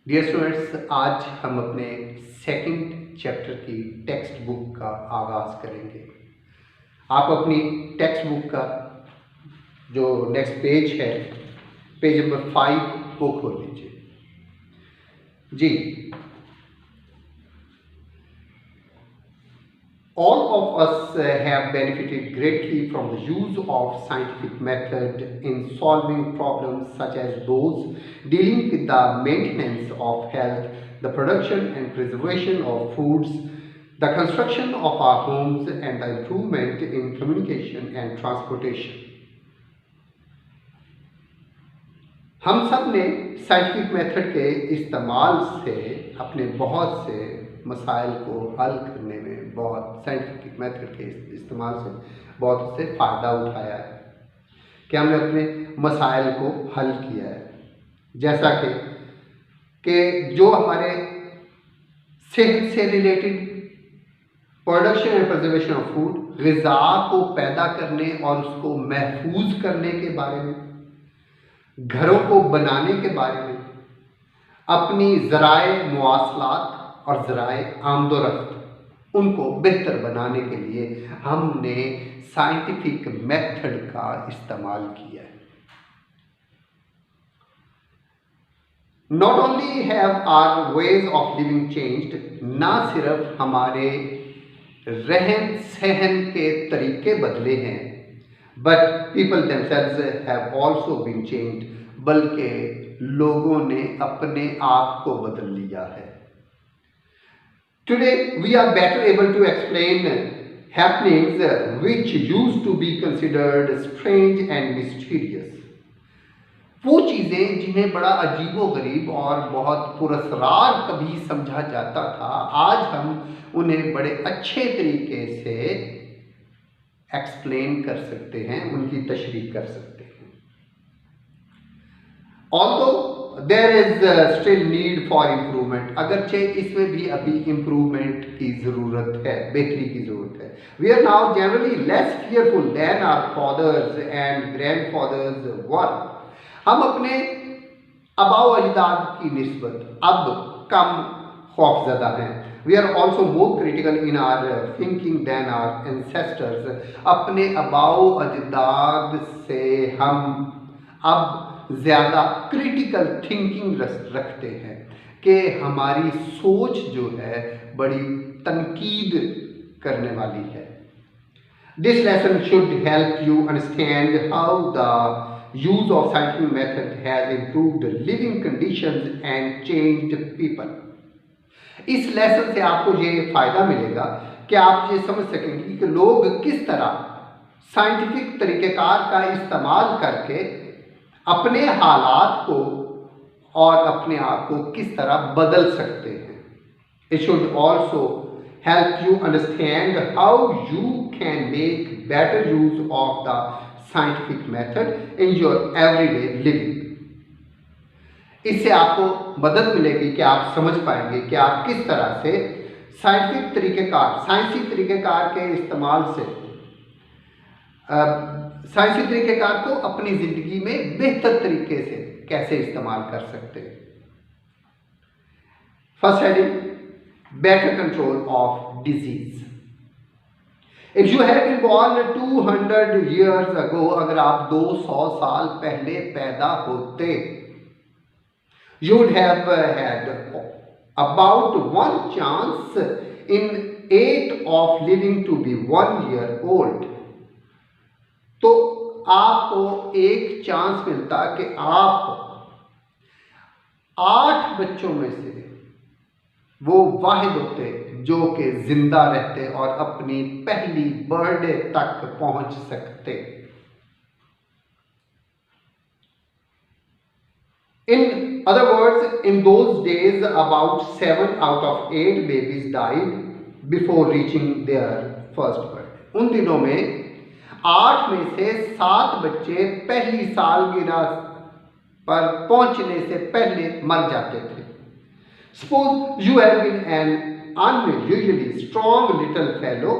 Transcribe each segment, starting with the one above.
Dear students, आज हम अपने सेकंड चैप्टर की टेक्स्ट बुक का आगाज़ करेंगे। आप अपनी टेक्स्ट बुक का जो नेक्स्ट पेज है, पेज नंबर 5 को खोल लीजिए। जी, all of us have benefited greatly from the use of scientific method in solving problems such as those dealing with the maintenance of health, the production and preservation of foods, the construction of our homes, and the improvement in communication and transportation. हम सब ने scientific method के इस्तेमाल से अपने बहुत से मसाइल को हल करने में, बहुत साइंटिफिक मेथड के इस्तेमाल से बहुत से फ़ायदा उठाया है कि हमने अपने मसाइल को हल किया है। जैसा कि जो हमारे सेहत से related production and preservation of food, ग़िज़ा को पैदा करने और उसको महफूज करने के बारे में, घरों को बनाने के बारे में, अपनी ज़राए मुआसलात और ज़राए आमदोरफ्त उनको बेहतर बनाने के लिए हमने साइंटिफिक मेथड का इस्तेमाल किया है। Not only have our ways of living changed, ना सिर्फ हमारे रहन सहन के तरीके बदले हैं, but people themselves have also been changed, बल्कि लोगों ने अपने आप को बदल लिया है। Today we are better able to explain happenings which used to be considered strange and mysterious. वो चीज़ें जिन्हें बड़ा अजीबोगरीब और बहुत पुरस्कार कभी समझा जाता था, आज हम उन्हें बड़े अच्छे तरीके से एक्सप्लेन कर सकते हैं, उनकी तशरीह कर सकते हैं। Although there is still need for improvement, अगरचे इसमें भी अभी इम्प्रूवमेंट की ज़रूरत है, बेहतरी की ज़रूरत है। We are now generally less fearful than our fathers and grandfathers were. हम अपने आबाओ अजदाद की निस्बत अब कम खौफज़दा हैं। We are also more critical in our thinking than our ancestors. अपने आबाओ अजदाद से हम अब ज़्यादा क्रिटिकल थिंकिंग रखते हैं कि हमारी सोच जो है बड़ी तनकीद करने वाली है। This lesson should help you understand how the use of scientific method has improved living conditions and changed people. इस लेसन से आपको ये फायदा मिलेगा कि आप ये समझ सकेंगे कि लोग किस तरह साइंटिफिक तरीक़ेकार का इस्तेमाल करके अपने हालात को और अपने आप को किस तरह बदल सकते हैं। It should also help you understand how you can make better use of the scientific method in your everyday living. इससे आपको मदद मिलेगी कि आप समझ पाएंगे कि आप किस तरह से साइंटिफिक तरीक़ेकार, साइंसी तरीक़ेकार के इस्तेमाल से साइंसी तरीक़ेकार को अपनी ज़िंदगी में बेहतर तरीके से कैसे इस्तेमाल कर सकते हैं। First heading, better control of disease. If you had been born 200 years ago, अगर आप 200 साल पहले पैदा होते, you would have had about one chance in 8 of living to be 1 year old. तो आपको एक चांस मिलता कि आप 8 बच्चों में से वो वाहिद होते जो कि जिंदा रहते और अपनी पहली बर्थडे तक पहुंच सकते। In other words, in those days about 7 out of 8 babies died before reaching their first birthday. उन दिनों में 8 में से 7 बच्चे पहली सालगिरह पर पहुंचने से पहले मर जाते थे। Suppose you have been an unusually strong little fellow.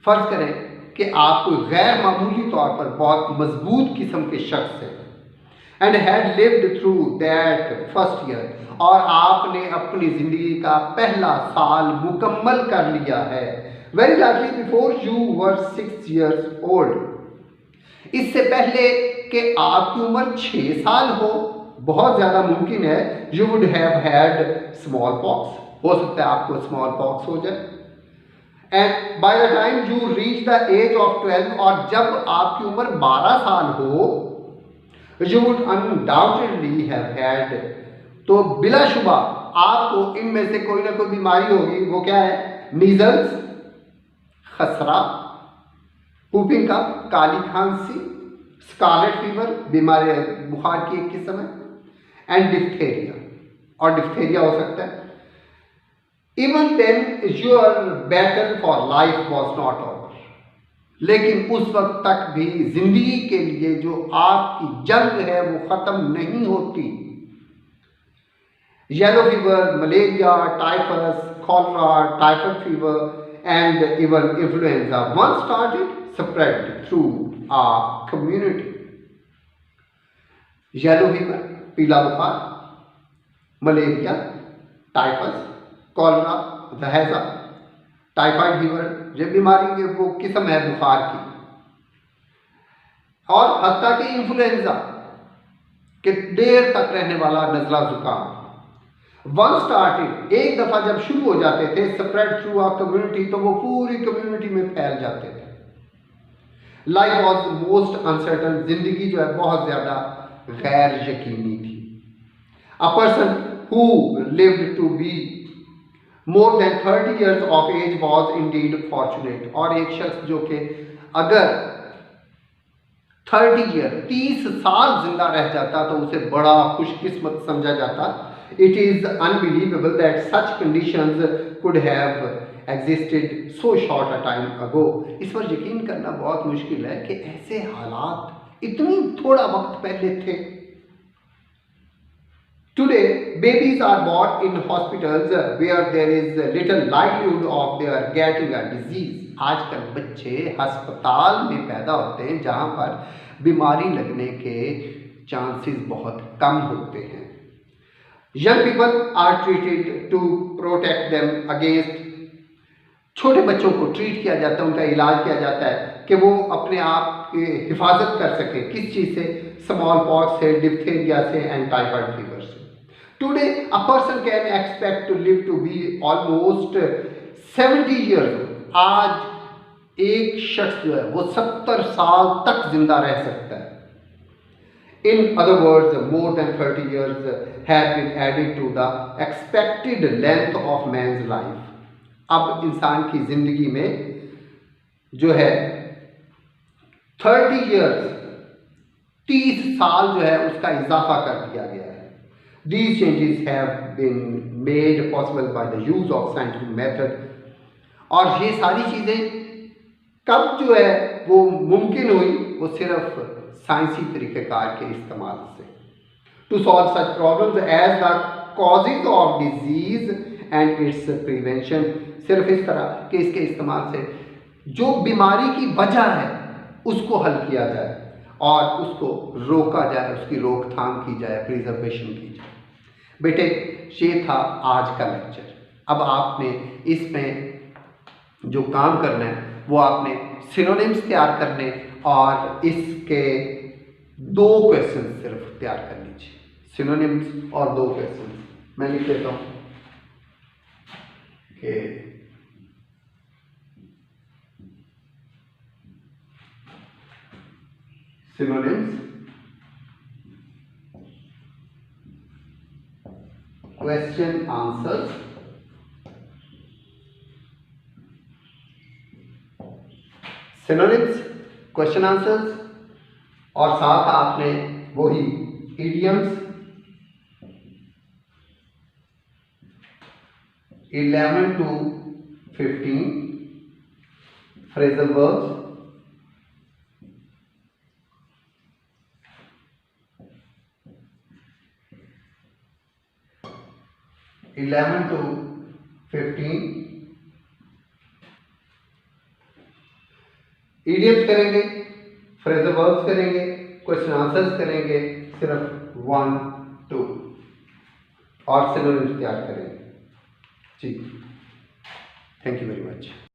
फर्ज करें कि आप गैर मामूली तौर पर बहुत मजबूत किस्म के शख्स हैं। And had lived through that first year, और आपने अपनी जिंदगी का पहला साल मुकम्मल कर लिया है, very likely before you were 6 years old, इससे पहले कि आपकी उम्र 6 साल हो, बहुत ज्यादा मुमकिन है you would have had small pox, हो सकता है आपको स्मॉल पॉक्स हो जाए, and by the time you reach the age of 12, और जब आपकी उम्र 12 साल हो, you would undoubtedly have had, तो बिलाशुबा आपको इनमें से कोई ना कोई बीमारी होगी, वो क्या है, मीजल्स, खसरा, whooping cough, काली खांसी, स्कारलेट फीवर, बीमारी बुखार की एक किस्म है, एंड डिप्थेरिया, और डिप्थेरिया हो सकता है। Even then your battle for life was not over, लेकिन उस वक्त तक भी जिंदगी के लिए जो आपकी जंग है वो खत्म नहीं होती। Yellow fever, malaria, typhus, cholera, typhoid fever and even influenza once started spread through our community. Yellow fever, पीला बुखार, मलेरिया, टाइफस, कॉलरा, हैजा, टाइफाइड फीवर, ये बीमारी की वो किस्म है बुखार की, और हत्ता कि इन्फ्लुएंजा के देर तक रहने वाला नजला जुकाम, वन स्टार्टेड, एक दफा जब शुरू हो जाते थे, स्प्रेड थ्रू आवर कम्युनिटी, तो वो पूरी कम्युनिटी में फैल जाते थे। लाइफ वॉज मोस्ट अनसर्टन, जिंदगी जो है बहुत ज्यादा गैर यकीनी थी। A person who lived to be more than 30 years of age was indeed fortunate, और एक शख्स जो कि अगर 30 year 30 साल जिंदा रह जाता तो उसे बड़ा खुशकिस्मत समझा जाता। It is unbelievable that such conditions could have existed so short a time ago. इस पर यकीन करना बहुत मुश्किल है कि ऐसे हालात इतनी थोड़ा वक्त पहले थे। Today, babies are born in hospitals where there is little likelihood of their getting a disease. आजकल बच्चे अस्पताल में पैदा होते हैं जहां पर बीमारी लगने के चांसेस बहुत कम होते हैं। Young people are treated to protect them against, छोटे बच्चों को ट्रीट किया जाता है, उनका इलाज किया जाता है कि वो अपने आप की हिफाजत कर सके, किस चीज़ से, स्मॉल पॉक्स से, डिप्थेरिया से एंड टाइफाइड फीवर से। Today a person can expect to live to be almost 70 years, आज एक शख्स जो है वो 70 साल तक जिंदा रह सकता है। In other words, more than 30 years have been added to the expected length of man's life. अब इंसान की जिंदगी में जो है 30 years 30 साल जो है उसका इजाफा कर दिया गया है। These changes have been made possible by the use of scientific method, और ये सारी चीजें कब जो है वो मुमकिन हुई, वो सिर्फ साइंसी तरीक़ेकार के इस्तेमाल से। To solve such problems as the causes of disease and its prevention, सिर्फ इस तरह कि इसके इस्तेमाल से जो बीमारी की वजह है उसको हल किया जाए और उसको रोका जाए, उसकी रोकथाम की जाए, प्रिजर्वेशन की जाए। बेटे ये था आज का लेक्चर। अब आपने इसमें जो काम करना है वो आपने सिनोनिम्स तैयार करने और इसके 2 क्वेश्चन सिर्फ तैयार कर लीजिए। सिनोनिम्स और 2 क्वेश्चन मैं लिख देता हूँ कि synonyms, question answers, synonyms, question answers, और साथ आपने वही idioms 11 to 15, phrasal verbs, idioms करेंगे, फ्रेजल वर्ब्स करेंगे, क्वेश्चन आंसर्स करेंगे, सिर्फ 1 2 और सिनोनिम्स तैयार करेंगे। जी, थैंक यू वेरी मच।